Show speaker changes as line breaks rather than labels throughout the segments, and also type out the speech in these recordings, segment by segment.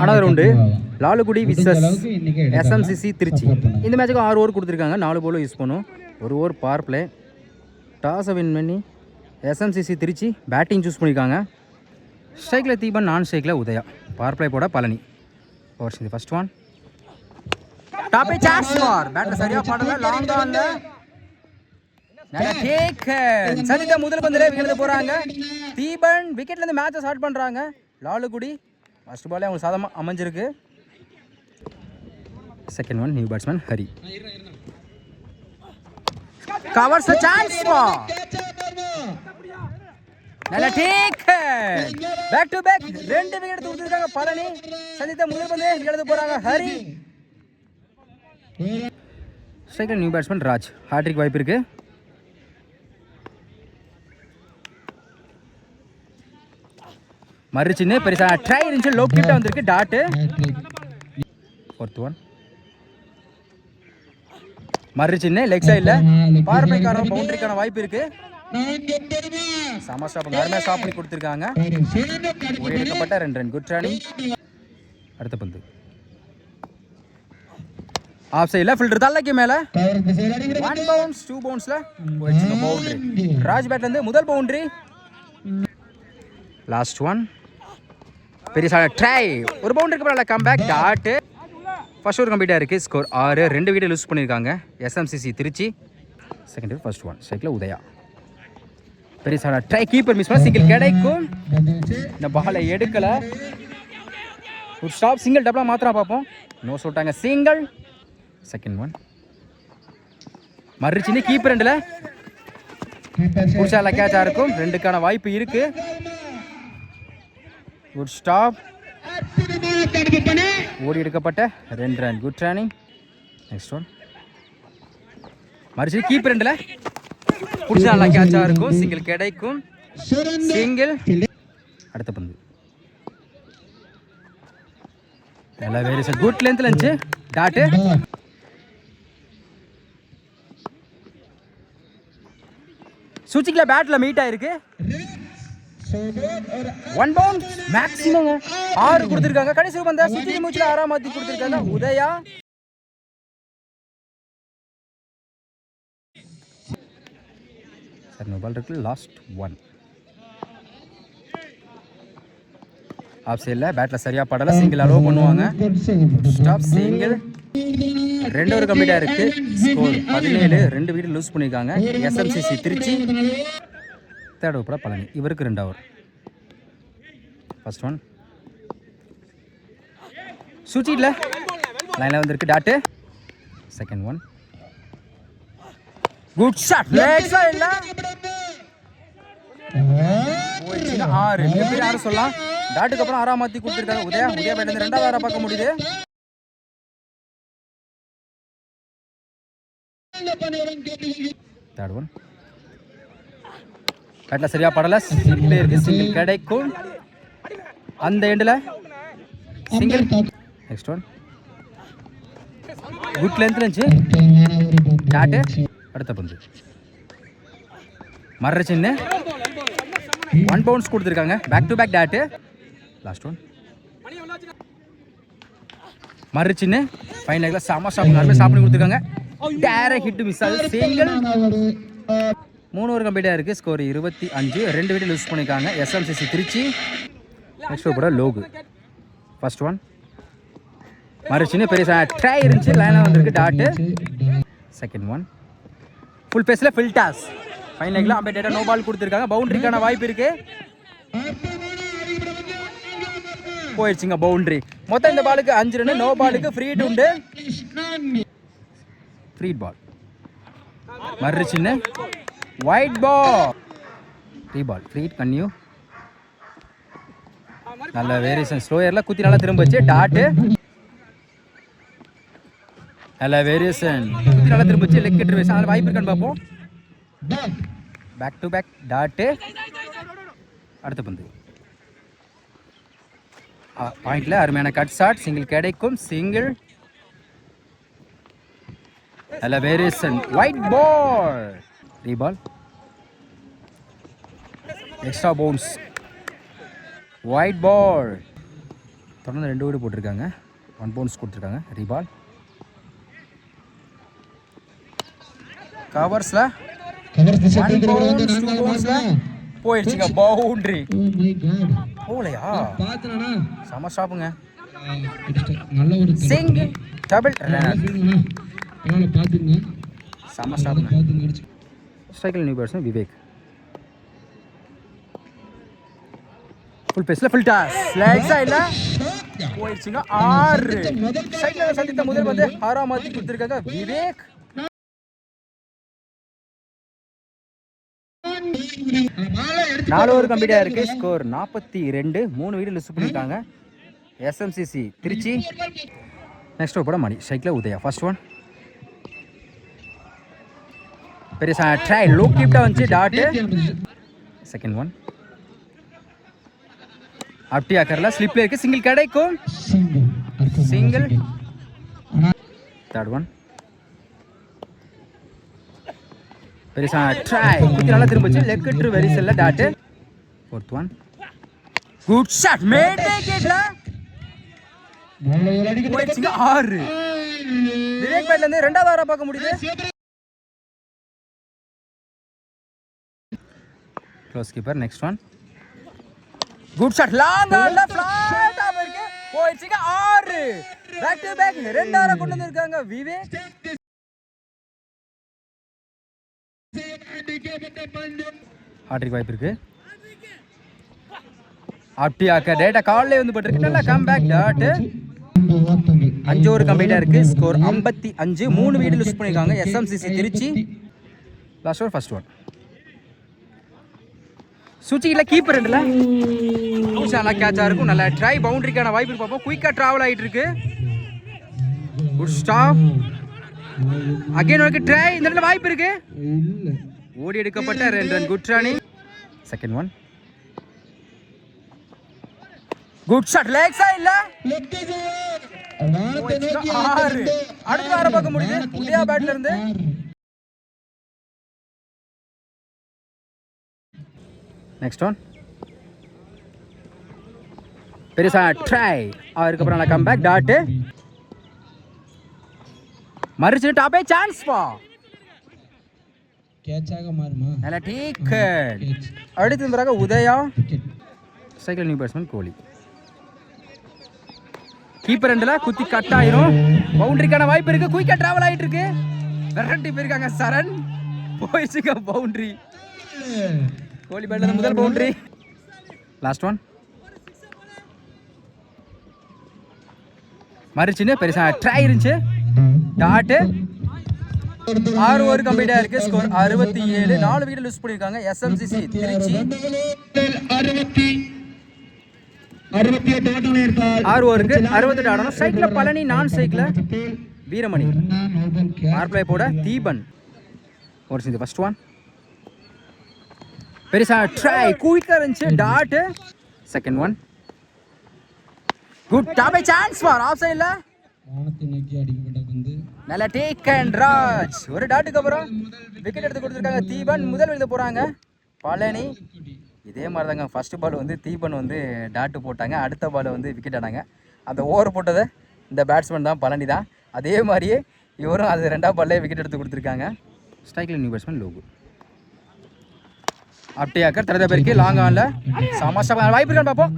ஆனால் உண்டு லாலுகுடி விசஸ் எஸ்எம்சிசி திருச்சி. இந்த மேட்சுக்கு 6 ஓவர் கொடுத்துருக்காங்க. 4 போலும் யூஸ் பண்ணும். 1 ஓவர் பவர் பிளே. டாஸை வின் பண்ணி எஸ்எம்சிசி திருச்சி பேட்டிங் சூஸ் பண்ணியிருக்காங்க. ஸ்ட்ரைக்கில் தீபன், நான் ஸ்ட்ரைக்கில் உதயா. பவர் பிளே போட பழனி. ஓவர்ஸ் இந்த first one top chance for batter சரியா பாடல. லாங் ஆன்ல நல்ல டேக். சதிதா முதல் பந்திலே விக்கெட் போறாங்க. தீபன் விக்கெட்ல இருந்து மேட்சை ஸ்டார்ட் பண்றாங்க. லாலுகுடி ஃபர்ஸ்ட் பாலே அவங்க சாதமா அமைஞ்சிருக்கு. Second one new batsman Hari covers the chance for நல்ல take. Back to back 2 wicket தூக்கிட்டாங்க பழனி. சதிதா முதல் பந்திலே விக்கெட் போறாங்க. Hari second new batsman Raj. Hat trick வாய்ப்பு இருக்கு. மறுச்சின்னு பெருசா ட்ரை இருந்துச்சு. லோ கிட்ட வந்திருக்கு டாட்டு. ஃபோர்த் ஒன் மறுச்சின்னு லெக் சைடில் பார்வைக்கான பவுண்டரிக்கான வாய்ப்பு இருக்கு. சம ஸ்டாப் அருமையாக ஸ்டாப் பண்ணி கொடுத்துருக்காங்க. ஒரு எடுக்கப்பட்ட 2 ரன். Good running. அடுத்த பந்து ஆஃப் சைடில் ஃபில்டர் தலைக்கு மேலே 1 பவுன்ஸ் 2 பவுன்ஸில் பவுண்டரி. ராஜ் பேட்லேருந்து முதல் பவுண்டரி. லாஸ்ட் ஒன் பெரிய ட்ரை. ஒரு பவுண்டரிக்கு அப்புறம் கம்பேக் டாட்டு. ஃபர்ஸ்ட் ஓவர் கம்ப்ளீட்டாக இருக்குது. ஸ்கோர் 6. 2 விக்கெட் லூஸ் பண்ணியிருக்காங்க SMCC Tiruchi. Second over first one ஸ்ட்ரைக்கில் உதயா. பெரிய ட்ரை. கீப்பர் மிஸ் பண்ண சிங்கிள் கிடைக்கும். இந்த பாலை எடுக்கலை. ஒரு ஸ்டாப் சிங்கிள் டபுளாக மாத்திரம் பார்ப்போம். நோ சொல்லிட்டாங்க. சிங்கிள். செகண்ட் ஒன் மறுச்சின்னு கீப்பர் ரெண்டில் புடிச்சால கேட்சாக இருக்கும். 2க்கான வாய்ப்பு இருக்கு. Good stop. ஓடி எடுக்கப்பட்ட 2 run. Good running. Next one மறுச்சு கீப்பர் ரெண்டில் புடிச்சா நல்லா கேட்சாக இருக்கும். சிங்கிள் கிடைக்கும். சிங்கிள். அடுத்த பந்து நல்லா வேறு குட் லென்த்ல இருந்துச்சு டாட்டு. சுச்சிக்கல பேட்ல மீட் ஆயிருக்கு. 1 பவுண்ட் மேக்ஸிமம் 6 கொடுத்துருக்காங்க. கடைசி பந்தா சுச்சி மூச்சில் 6ஆம் மாத்தி கொடுத்துருக்காங்க உதயா. சார் நோ பால் இருக்கு. லாஸ்ட் ஒன் ஆஃப் சைடில் பேட்டில் சரியாக படலை. சிங்கிள் அலோவ் பண்ணுவாங்க. Stop single. 2 ஓவர் கம்ப்ளீட்டாக இருக்குது. ஸ்கோர் 17. 2 விக்கெட் லூஸ் பண்ணியிருக்காங்க எஸ்எம்சிசி திருச்சி. தேர்ட் ஓவர் கூட பழனி. இவருக்கு 2 ஓவர். ஃபர்ஸ்ட் ஒன் சுச்சியில் லைனில் வந்திருக்கு dot. Second one good shot. Leg சைடில் 6. எப்படி யாரும் சொல்லலாம். டாட்டுக்கு அப்புறம் 6ஆம் மாற்றி கொடுத்துருக்காங்க உதயா. உதயா பேட்லேருந்து 2வது ஆறாக பார்க்க முடியுது. தேர்ட் ஒன் பேட்டில் சரியாக படலை. சிங்கிள் இருக்கு. சிங்கிள் கிடைக்கும். அந்த எண்டில் single. Next one good length இருந்துச்சு டாட்டு. அடுத்த பந்து மர்ற சின்ன 1 பவுன்ஸ் கொடுத்துருக்காங்க. Back to back dot. Last one மர்ற சின்ன ஃபைனலில் செம ஸ்டாப் பண்ணி கொடுத்துருக்காங்க. டேரக்ட் ஹிட் மிஸ் ஆகுது. சிங்கிள். 3 ஓவர் கம்ப்ளீட்டாக இருக்குது. ஸ்கோர் 25. 2 விக்கெட் லூஸ் பண்ணியிருக்காங்க எஸ்எம்சிசி திருச்சி. நெக்ஸ்ட் ஓவர் கூட லோகு. ஃபர்ஸ்ட் ஒன் மறுச்சின்னு பெரிய ட்ரை இருந்துச்சு. லைனாக வந்திருக்கு டாட்டு. செகண்ட் ஒன் ஃபுல் பேஸில் ஃபில் டாஸ். ஃபைனலில் அம்பேட்டேட்டா நோ பால் கொடுத்துருக்காங்க. பவுண்டரிக்கான வாய்ப்பு இருக்கு. போயிடுச்சுங்க பவுண்டரி. மொத்தம் இந்த பாலுக்கு 5 ரன். நோ பாலுக்கு ஃப்ரீட் உண்டு. ஃப்ரீட் பால் மறுச்சின்னு wide ball. Free ball. Free hit continue. நல்ல வேரியேஷன். ஸ்லோயரில் குத்தி நல்லா திரும்ப வச்சு டாட்டு. நல்ல வேரியேஷன். குத்தி நல்லா திரும்ப வச்சு லெக் கெட்டு. அதில் வாய்ப்பு இருக்கான்னு பார்ப்போம். Back to back dot. அடுத்த பந்து பாயிண்ட்ல அருமையான கட் ஷாட். சிங்கிள் கிடைக்கும். சிங்கிள். நல்ல variation. Wide ball. Reball. Extra bounce. Wide ball. தொடர்ந்து 2 ஓவர் போட்டிருக்காங்க. 1 பவுன்ஸ் கொடுத்துருக்காங்க. ரீபால் கவர்ஸ்ல 1 பவுன்ஸ் 2 பவுன்ஸ்ல போயிடுச்சுங்க. பவுண்டரி போலையா? செம ஸ்டாப்புங்க. சிங்கிள் டபுள் செம ஸ்டாப்புங்க. ஸ்ட்ரைக்கில் நியூ பேட்ஸ்மேன் விவேக். ஃபுல் பேஸ்ல ஃபுல் டாஸ் லெக்ஸா இல்ல போயிடுச்சுங்க. 6 ஸ்ட்ரைக்கில் சந்தித்த முதல் வந்து 6ஆம் மாத்தி கொடுத்துருக்காங்க விவேக். 4 ஓவர் கம்ப்ளீட் ஆயிருக்கு. ஸ்கோர் 42. 3 விக்கெட் லூஸ் பண்ணிருக்காங்க எஸ்எம்சிசி திருச்சி. நெக்ஸ்ட் ஓவர் போட மணி. ஸ்ட்ரைக்ல உதயா. ஃபர்ஸ்ட் ஒன் பெரிய ட்ரை லோ கீப்டா வந்து டாட். செகண்ட் ஒன் அப்படி ஆக்கறல ஸ்லிப்ல இருக்கு. சிங்கிள் கிடைக்கும். சிங்கிள். தேர்ட் ஒன் பெரிய ட்ரை குத்தி நல்லா திரும்பிச்சு. லெக் ட்ரு வெரி செல்ல dot. Fourth one good shot mid விக்கெட்ல போயிடுச்சுங்க. 6 விவேக் பேட்ல இருந்து 2வது ஓவரா பார்க்க முடியுது. Close keeper. Next one good shot long ஆன்ல ஃபிளாட் ஆப் இருக்கு. போயிடுச்சுங்க. 6 பேக் டு பேக் 2 ஓவரா கொண்டு வந்திருக்காங்க விவேக். ஹாட்ரிக் வாய்ப்பு இருக்கு. அப்படியாக்க டேட்டா கால்லே வந்து போட்டுருக்கு. நல்லா கம் பேக் டாட். 5 ஓவர் கம்ப்ளீட்டா இருக்கு. ஸ்கோர் 55. 3 விக்கெட் லூஸ் பண்ணிருக்காங்க SMCC Trichy. Last over first one சுச்சில கீப்பர் ரெண்டுல நல்லா கேட்சா இருக்கும். நல்ல ட்ரை பவுண்டரிக்கான வாய்ப்பு பார்ப்போம். குயிக்கா டிராவல் ஆயிட்டு இருக்கு. Good stop. அகைன் ஒரு ட்ரை. இந்த இடத்துல வாய்ப்பு இருக்கு. ஓடி எடுக்கப்பட்ட 2 run. Good running. Second one good shot லெக்ஸா இல்ல 6. அடுத்து வர பார்க்க முடியுது உதயா பேட்ல இருந்து. நெக்ஸ்ட் ஒன் பெருசா ட்ரை. அதுக்கப்புறம் நான் கம் பேக் டாட். மறுச்சு டாப்பே சான்ஸ் பா கேட்சாக மாறுமா. நல்ல டேக். அடுத்து பிறகு Udaya. Cycle new batsman Kohli. Keeper ரெண்டுல குத்தி கட் ஆயிரும். பவுண்டரிக்கான வாய்ப்பு இருக்கு. குயிக்கா டிராவல் ஆயிட்டு இருக்கு. விரட்டி போயிருக்காங்க சரண். போயிடுச்சுங்க பவுண்டரி. கோலி பேட்ல முதல் பவுண்டரி. லாஸ்ட் ஒன் மறுச்சுன்னு பெருசா ட்ரை இருந்துச்சு டாட். 6 ஓவர் கம்ப்ளீட் ஆயிருக்கு. ஸ்கோர் 67. 4 விக்கெட் லூஸ் பண்ணிருக்காங்க எஸ்எம்சிசி திருச்சி. 6 ஓவருக்கு 68 ஆடணும். ஸ்ட்ரைக்ல பழனி, நான் ஸ்ட்ரைக்ல வீரமணி. பவர் பிளே போட தீபன். ஒரு சிந்து ஃபர்ஸ்ட் ஒன் பெருசா ட்ரை குயிக்கா இருந்துச்சு dot. Second one good top chance for off சைடுல நல்ல டேக் அண்ட் ராஜ். ஒரு டாட்டுக்கு அப்புறம் விக்கெட் எடுத்து கொடுத்துருக்காங்க. தீபன் முதல் எழுத போறாங்க. பழனி இதே மாதிரி தாங்க. ஃபர்ஸ்ட் பால் வந்து தீபன் வந்து டாட்டு போட்டாங்க. அடுத்த பால் வந்து விக்கெட் ஆனாங்க. அந்த ஓவர் போட்டதை இந்த பேட்ஸ்மேன் தான் பழனி தான். அதே மாதிரியே இவரும் அது 2ஆம் பால்லே விக்கெட் எடுத்து கொடுத்துருக்காங்க. ஸ்ட்ரைக்கில் நியூ பேட்ஸ்மேன் லோகு. அப்படியாக்கர் தரத பேருக்கு லாங் ஆன்ல சமஸ்டா வாய்ப்பு இருக்கான்னு பார்ப்போம்.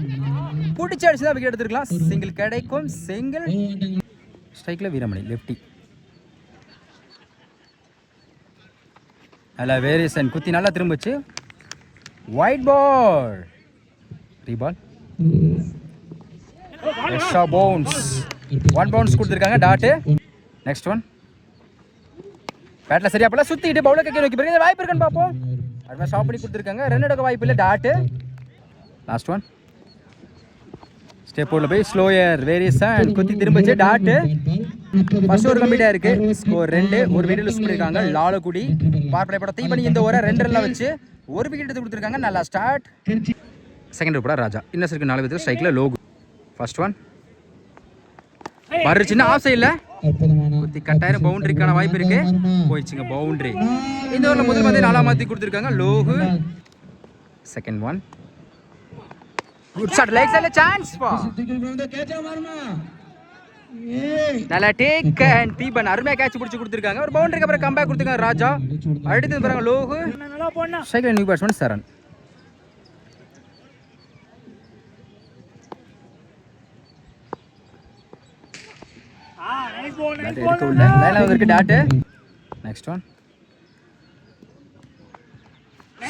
பிடிச்சி அடிச்சு தான் விக்கெட் எடுத்துருக்கலாம். சிங்கிள் கிடைக்கும். சிங்கிள். ஸ்ட்ரைக்கில் வீரமணி லெஃப்டி. நல்லா வேரியேஷன் குத்தி நல்லா திரும்பிச்சு. Wide ball. Reball. Extra bounce. 1 bounce கொடுத்துருக்காங்க டாட். நெக்ஸ்ட் ஒன் பேட்டில் சரியா போல சுற்றிட்டு பவுலர் கக்கி நோக்கி போயிருக்க வாய்ப்பு இருக்கான்னு பார்ப்போம். அதுமாதிரி ஸ்டாப் பண்ணி கொடுத்துருக்காங்க. ரன் எடுக்க வாய்ப்பு இல்லை டாட்டு. லாஸ்ட் ஒன் ஸ்டெப் போர்டில் போய் ஸ்லோயர் வேரியேஷன் குத்தி திரும்பிச்சு டாட்டு. ஃபர்ஸ்ட் ஓவர் கம்ப்ளீட்டாக இருக்கு. ஸ்கோர் 2. ஒரு விக்கெட் லூஸ் பண்ணியிருக்காங்க லாலகுடி. பவர் பிளே போட தீபனி இந்த ஓவரை 2 ரன்ல வச்சு ஒரு விக்கெட் எடுத்து கொடுத்துருக்காங்க. நல்லா ஸ்டார்ட். செகண்ட் ஓவர் போட ராஜா. இன்னும் இருக்கு 4 விக்கெட். ஸ்ட்ரைக்கில் லோகு. ஃபர்ஸ்ட் ஒன் மறு சின்ன ஆஃப் சைடில் குத்தி கட்டாயிரம். பவுண்டரிக்கான வாய்ப்பு இருக்கு. போயிடுச்சுங்க பவுண்டரி. இந்த ஓவரில் முதல் வந்து 4ஆம் மாற்றி கொடுத்துருக்காங்க Logu. Second one good shot லைக் சைடுல சான்ஸ் பா நல்ல டேக் அண்ட் தீபன் அருமையா கேட்ச் பிடிச்சு கொடுத்துருக்காங்க. ஒரு பவுண்டரிக்கு அப்புறம் கம்பேக் கொடுத்துருக்காங்க ராஜா. அடுத்து பாருங்க Logu ஸ்ட்ரைக்ல new batsman Charan. Next one.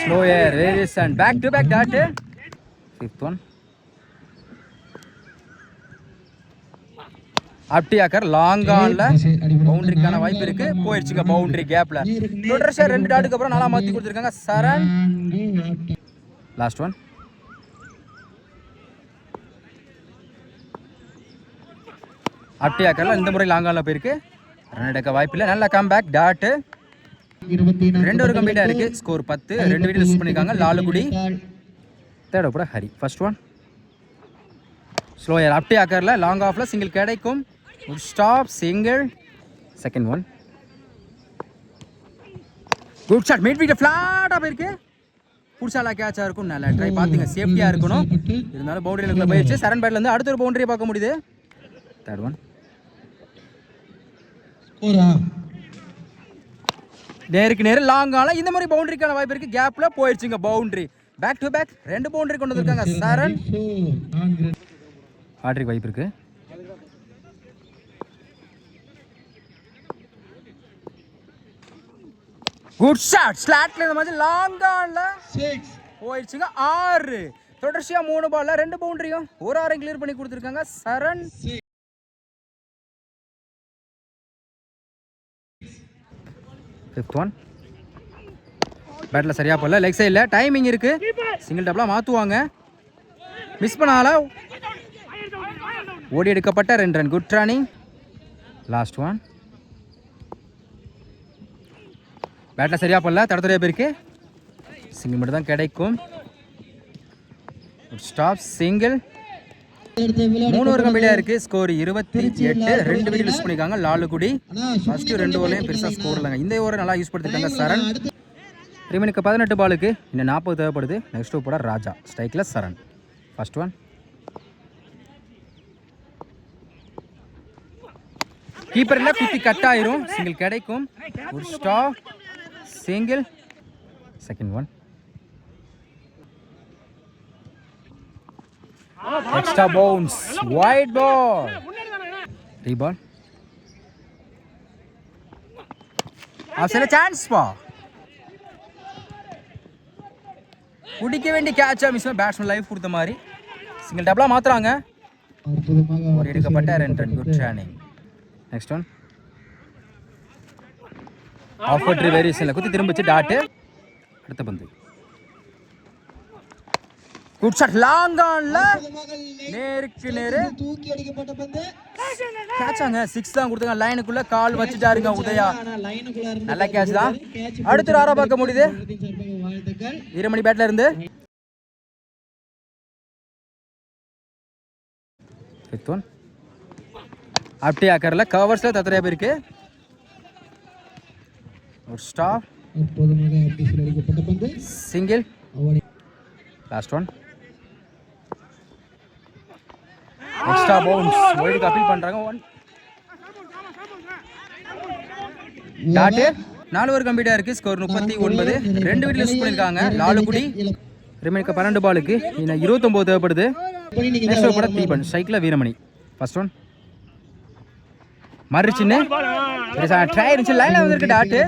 Slow air, various and back to back dot. Fifth one. அப்டியாக்கர் லாங் ஆன்ல பவுண்டரிக்கான வாய்ப்பு இருக்கு. போயிடுச்சுங்க பவுண்டரி கேப்ல. தொடர்ச்சியா 2 டாட்டுக்கு அப்புறம் நாலா மாத்தி கொடுத்துருக்காங்க சரண். Last one. அப்டியாக்கர்ல இந்த முறை லாங் ஆன்ல போயிருக்கு. ரன் எடுக்க வாய்ப்பு இல்லை. நல்ல கம்பேக் டாட். 2 ஒரு கம்ப்ளீட்டா இருக்கு. ஸ்கோர் 10. 2 விக்கெட் லூஸ் பண்ணிருக்காங்க Lalgudi. Third over Hari. First one slower அப்டியாக்கர்ல லாங் ஆஃப்ல சிங்கிள் கிடைக்கும். ஒரு stop single. Second one good shot mid wicket ஃபிளாட்டா போயிருக்கு. புடிச்சாலா கேட்சா இருக்கும். நல்லா ட்ரை பாத்தீங்க. சேஃப்டியா இருக்கணும். இருந்தாலும் பவுண்டரிக்குள்ள போயிடுச்சு. சரண் பேட்ல இருந்து அடுத்த ஒரு பவுண்டரியை பார்க்க முடியுது. தேர்ட் ஒன் நேருக்கு நேரு லாங் ஆல இந்த மாதிரி பவுண்டரிக்கான வாய்ப்பு இருக்கு. கேப்ல போயிடுச்சுங்க boundary. Back to back 2 boundary கொண்டு வந்திருக்காங்க சரண். ஹாட்ரிக் வாய்ப்பு இருக்கு. குட் ஷாட் ஸ்லாட்ல இந்த மாதிரி லாங் ஆன்ல 6 போயிடுச்சுங்க. 6 தொடர்ச்சியா 3 பால்ல 2 பவுண்டரியும் ஒரு 6 கிளியர் பண்ணி கொடுத்திருக்காங்க சரண். ஃபிஃப்த் ஒன் பேட்டில் சரியா போடல. லெக் சைடில் டைமிங் இருக்கு. சிங்கிள் டபுளாக மாற்றுவாங்க. மிஸ் பண்ணால ஓடி எடுக்கப்பட்ட 2 run. Good running. Last one பேட்டில் சரியா போடல. தடத்துறையா போயிருக்கு. சிங்கிள் மட்டும் தான் கிடைக்கும். Stop single. 3 ஓவர் கம்ப்ளீட்டா இருக்கு. ஸ்கோர் 28. 2 விக்கெட் யூஸ் பண்ணிருக்காங்க லாலுகுடி. ஃபர்ஸ்ட் 2 ஓவர்லயும் பெருசா ஸ்கோர் இல்லைங்க. இந்த ஓவர் நல்லா யூஸ் பண்ணிருக்காங்க சரண். ரிமைனுக்கு 18 பாலுக்கு இன்னும் 40 தேவைப்படுது. நெக்ஸ்ட் ஓவர் போட ராஜா. ஸ்ட்ரைக்ல சரண். ஃபர்ஸ்ட் ஒன் கீப்பர்ல குத்தி கட் ஆயிரும். சிங்கிள் கிடைக்கும். ஒரு stop single. Second one extra bounce wide ball reball அவசர சான்ஸ் பா குடிக்க வேண்டிய கேட்சா மிஸ் பேட்ஸ்மேன் லைஃப் கொடுத்த மாதிரி சிங்கிள் டபுளா மாத்துறாங்க. ஒரு எடுக்கப்பட்ட 2 run. Good running. Next one off ட்ரி வேரியேஷன்ல குத்தி திரும்பிச்சு டாட். அடுத்த பந்து குட் ஷாட் லாங் ஆன்ல நேருக்கு நேரு தூக்கி அடிக்கப்பட்ட பந்து கேட்சாங்க. 6 தான் கொடுத்தாங்க. லைனுக்குள்ள கால் வச்சிட்டாருங்க உதயா. நல்ல கேட்ச் தான். அடுத்து ஆரா பார்க்க முடியுது. வீரமணி பேட்ல இருந்து ஃபிஃப்த் ஒன் அப்டியாக்கர்ல கவர்ஸ்ல தத்தறையா போயிருக்கு. ஒரு stop single. Last one extra bounce வைடுக்கு அப்பீல் பண்றாங்க. 1 டாட். 4 ஓவர் கம்ப்ளீட்டா இருக்கு. ஸ்கோர் 39. 2 விக்கெட் லூஸ் பண்ணிருக்காங்க லாலுகுடி. ரிமைனுக்கு 12 பாலுக்கு இன்னும் 29 தேவைப்படுது. நெக்ஸ்ட் ஓவர் போட தீபன். ஸ்ட்ரைக்ல வீரமணி. ஃபர்ஸ்ட் ஒன் மறுச்சின்னு ட்ரை இருந்துச்சு. லைன்ல வந்திருக்கு டாட்.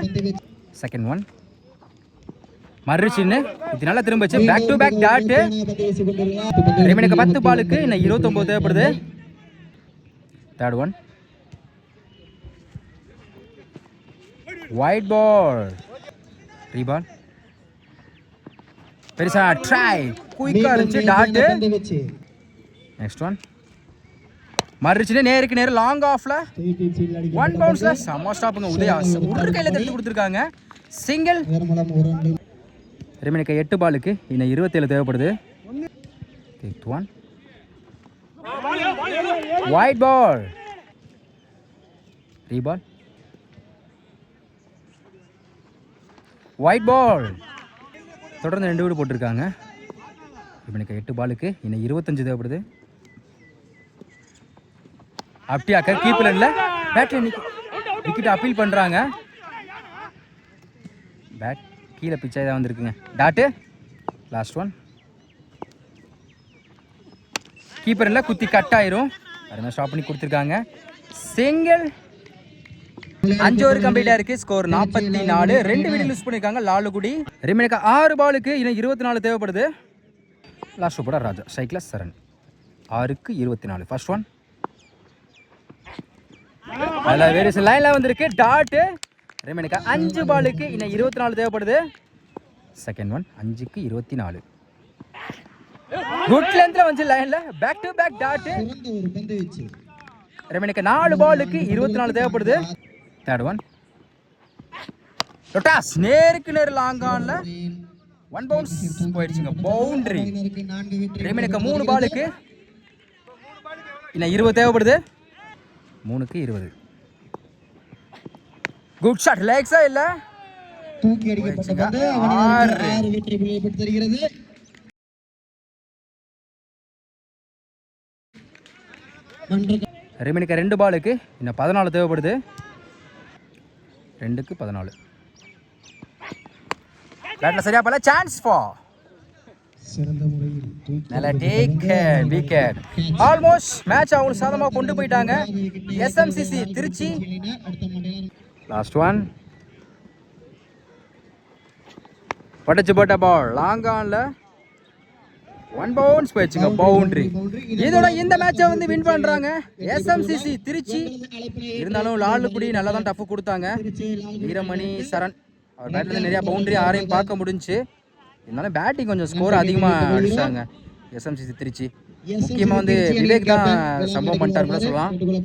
செகண்ட் ஒன் மறுச்சின்னு இது நல்லா திரும்பிச்சு. Back to back dot. ரிமைனுக்கு 10 பாலுக்கு இன்னும் 29 தேவைப்படுது. Third one wide ball reball பெருசா ட்ரை குயிக்கா இருந்துச்சு டாட். நெக்ஸ்ட் ஒன் மறுச்சின்னு நேருக்கு நேரு லாங் ஆஃப்ல 1 பவுன்ஸ்ல செம்ம ஸ்டாப்புங்க உதயா. ஒரு கையில தட்டி கொடுத்துருக்காங்க. சிங்கிள். ரிமைனுக்கு 8 பாலுக்கு இன்னும் 27 தேவைப்படுது. White ball ரீபால் white ball. தொடர்ந்து 2 விக்கெட் போட்டிருக்காங்க. இப்போ எனக்கு 8 பாலுக்கு இன்னும் 25 தேவைப்படுது. அப்படியாக்க கீப்பர்ல பேட்டில் விக்கெட் அப்பீல் பண்ணுறாங்க. பேட் கீழே பிச்சாக தான் வந்திருக்குங்க. Tattoo last one. கீப்பரில் குத்தி கட் ஆயிரும். அருமையாக ஸ்டாப் பண்ணி கொடுத்துருக்காங்க. சிங்கிள். 5 ஓவர் கம்ப்ளீட்டாக இருக்குது. ஸ்கோர் 44. 2 விக்கெட் லூஸ் பண்ணியிருக்காங்க லாலுகுடி. ரிமைனுக்கு 6 பாலுக்கு இன்னும் 24 தேவைப்படுது. லாஸ்ட் ஓவர் ராஜா சைக்கிள் சரண். 6க்கு 24. ஃபர்ஸ்ட் ஒன் அதில் வேறு சில லைனில் வந்திருக்கு. டாட்டு. ரிமைனுக்கு 5 பாலுக்கு இன்னும் 24 தேவைப்படுது. செகண்ட் ஒன் 5க்கு 24. குட் லென்த்ல வந்து லைன்ல பேக் டு பேக் டாட். ரிமைனுக்கு 4 பாலுக்கு 24 தேவைப்படுது. தேர்ட் ஒன் லொட்டாஸ் நேருக்கு நேர் லாங் ஆன்ல 1 பவுன்ஸ் போயிடுச்சுங்க. பவுண்டரி. ரிமைனுக்கு 3 பாலுக்கு இன்னும் 20 தேவைப்படுது. 3க்கு 20. Good shot. லேக்ஸா இல்ல
தூக்கி அடிக்கப்பட்ட பந்து 6 வெற்றி புள்ளியை பெற்று தருகிறது.
ரிமைனுக்கு 2 பாலுக்கு இன்னும் 14 தேவைப்படுது. 2க்கு 14. பேட்ல சரியா போல. சான்ஸ் ஃபார்
சிறந்த முறையில்
நல்ல டேக் விக்கெட். ஆல்மோஸ்ட் மேட்ச் அவங்க சாதமா கொண்டு போயிட்டாங்க. எஸ்எம்சிசி திருச்சி. லாஸ்ட் ஒன் பட்டச்சு போட்ட பால் லாங் ஆன்ல 1 பவுன்ஸ் போயிடுச்சுங்க. பவுண்டரி. இதோட இந்த மேட்சை வந்து வின் பண்றாங்க எஸ்எம்சிசி திருச்சி. இருந்தாலும் லாலுகுடி நல்லா தான் டஃப் கொடுத்தாங்க. வீரமணி சரண் அவர் பேட்ல இருந்து நிறைய பவுண்டரி 6ஐயும் பார்க்க முடிஞ்சுச்சு. இருந்தாலும் பேட்டிங் கொஞ்சம் ஸ்கோர் அதிகமாக அடிச்சாங்க எஸ்எம்சிசி திருச்சி. முக்கியமாக வந்து விவேக் தான் சம்பவம் பண்ணிட்டாருன்னு சொல்லலாம்.